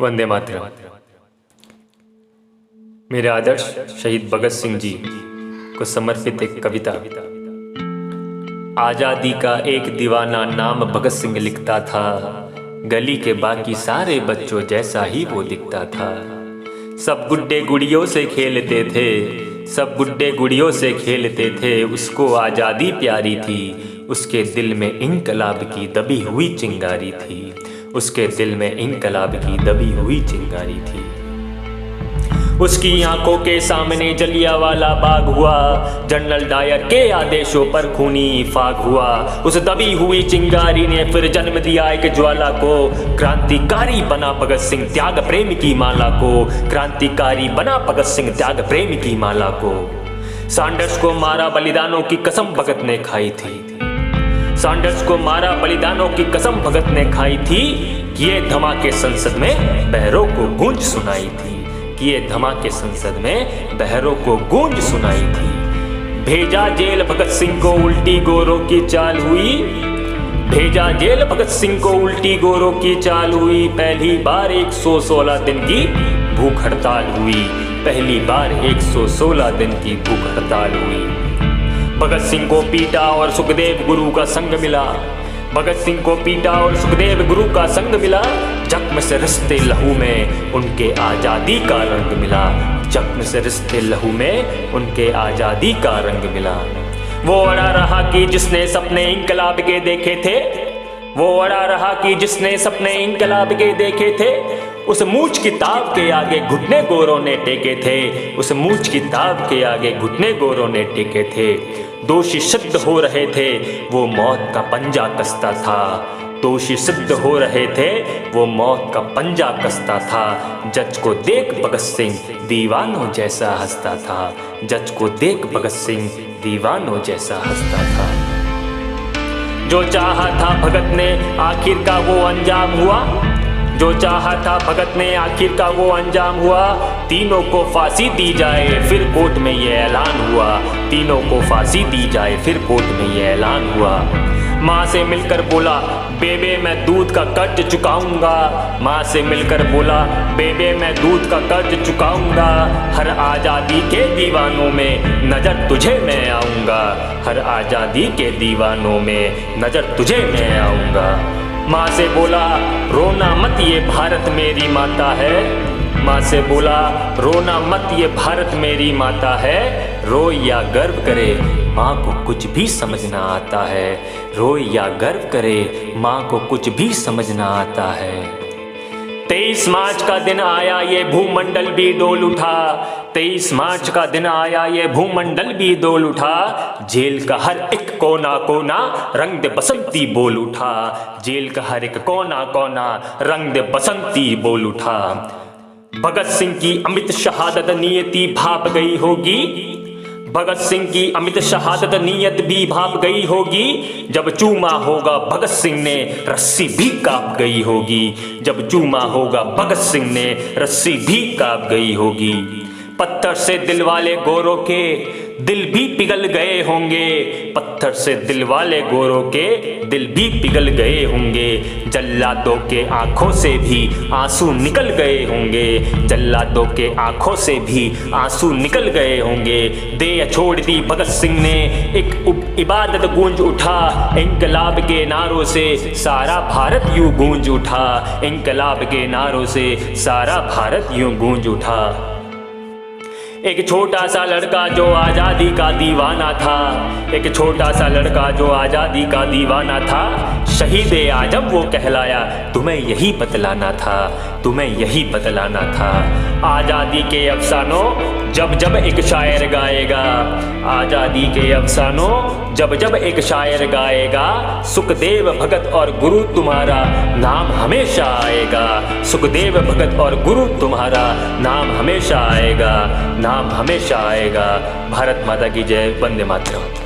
वंदे मातरम। मेरे आदर्श शहीद भगत सिंह जी को समर्पित एक कविता। आज़ादी का एक दीवाना नाम भगत सिंह लिखता था, गली के बाकी सारे बच्चों जैसा ही वो दिखता था। सब गुड्डे गुड़ियों से खेलते थे, सब गुड्डे गुड़ियों से खेलते थे, उसको आज़ादी प्यारी थी, उसके दिल में इंकलाब की दबी हुई चिंगारी थी, उसके दिल में इंकलाब की दबी हुई चिंगारी थी। उसकी आंखों के सामने जलियांवाला बाग हुआ, जनरल डायर के आदेशों पर खूनी फाग हुआ। उस दबी हुई चिंगारी ने फिर जन्म दिया एक ज्वाला को, क्रांतिकारी बना भगत सिंह त्याग प्रेम की माला को, क्रांतिकारी बना भगत सिंह त्याग प्रेम की माला को। सैंडर्स को मारा बलिदानों की कसम भगत ने खाई थी, सैंडर्स को मारा बलिदानों की कसम भगत ने खाई थी, किए धमाके संसद में बहरों को गूंज सुनाई थी, किए धमाके संसद में बहरों को गूंज सुनाई थी। भेजा जेल भगत सिंह को उल्टी गोरों की चाल हुई, भेजा जेल भगत सिंह को उल्टी गोरों की चाल हुई। पहली बार 116 दिन की भूख हड़ताल हुई, पहली बार 116 दिन की भूख हड़ताल हुई। भगत सिंह को पीटा और सुखदेव गुरु का संग मिला, भगत सिंह को पीटा और सुखदेव गुरु का संग मिला। जख्म से रिश्ते लहू में उनके आज़ादी का रंग मिला, जख्म से रिश्ते लहू में उनके आज़ादी का रंग मिला। वो अड़ा रहा कि जिसने सपने इंकलाब के देखे थे, वो अड़ा रहा कि जिसने सपने इंकलाब के देखे थे, उस मूछ किताब के आगे घुटने गोरों ने टेके थे, उस मूछ किताब के आगे घुटने गोरों ने टेके थे। दोषी सिद्ध हो रहे थे, वो मौत का पंजा कसता था, दोषी सिद्ध हो रहे थे, वो मौत का पंजा कसता था। जज को देख भगत सिंह दीवानों जैसा हंसता था, जज को देख भगत सिंह दीवानों जैसा हंसता था। जो चाहा था भगत ने आखिर का वो अंजाम हुआ, जो चाहा था भगत ने आखिर का वो अंजाम हुआ। तीनों को फांसी दी जाए फिर कोर्ट में ये ऐलान हुआ, तीनों को फांसी दी जाए फिर कोर्ट में ये ऐलान हुआ। माँ से मिलकर बोला बेबे मैं दूध का कर्ज चुकाऊंगा, माँ से मिलकर बोला बेबे मैं दूध का कर्ज चुकाऊंगा। हर आज़ादी के दीवानों में नज़र तुझे मैं आऊँगा, हर आज़ादी के दीवानों में नज़र तुझे मैं आऊँगा। माँ से बोला रोना मत ये भारत मेरी माता है, माँ से बोला रोना मत ये भारत मेरी माता है। रोए या गर्व करे माँ को कुछ भी समझना आता है, रोए या गर्व करे माँ को कुछ भी समझना आता है। 23 मार्च का दिन आया ये भूमंडल भी डोल उठा, 23 मार्च का दिन आया ये भूमंडल भी डोल उठा। जेल का हर एक कोना कोना रंग दे बसंती बोल उठा, जेल का हर एक कोना कोना रंग दे बसंती बोल उठा। भगत सिंह की अमित शहादत नियति भाप गई होगी, भगत सिंह की अमित शहादत नियत भी भाप गई होगी। जब चूमा होगा भगत सिंह ने रस्सी भी कांप गई होगी, जब चूमा होगा भगत सिंह ने रस्सी भी कांप गई होगी। पत्थर से दिल वाले गोरों के दिल भी पिघल गए होंगे, पत्थर से दिल वाले गोरों के दिल भी पिघल गए होंगे। जल्लादों के आंखों से भी आंसू निकल गए होंगे, जल्लादों के आंखों से भी आंसू निकल गए होंगे। दे छोड़ दी भगत सिंह ने एक इबादत गूंज उठा, इंकलाब के नारों से सारा भारत यूं गूंज उठा, इंकलाब के नारों से सारा भारत यूं गूंज उठा। एक छोटा सा लड़का जो आज़ादी का दीवाना था, एक छोटा सा लड़का जो आज़ादी का दीवाना था। शहीद आजम वो कहलाया तुम्हें यही बतलाना था, तुम्हें यही बतलाना था। आज़ादी के अफसानों जब जब एक शायर गाएगा, आज़ादी के अफसानों जब जब एक शायर गाएगा। सुखदेव भगत और गुरु तुम्हारा नाम हमेशा आएगा, सुखदेव भगत और गुरु तुम्हारा नाम हमेशा आएगा, नाम हमेशा आएगा। भारत माता की जय, वंदे मातरम।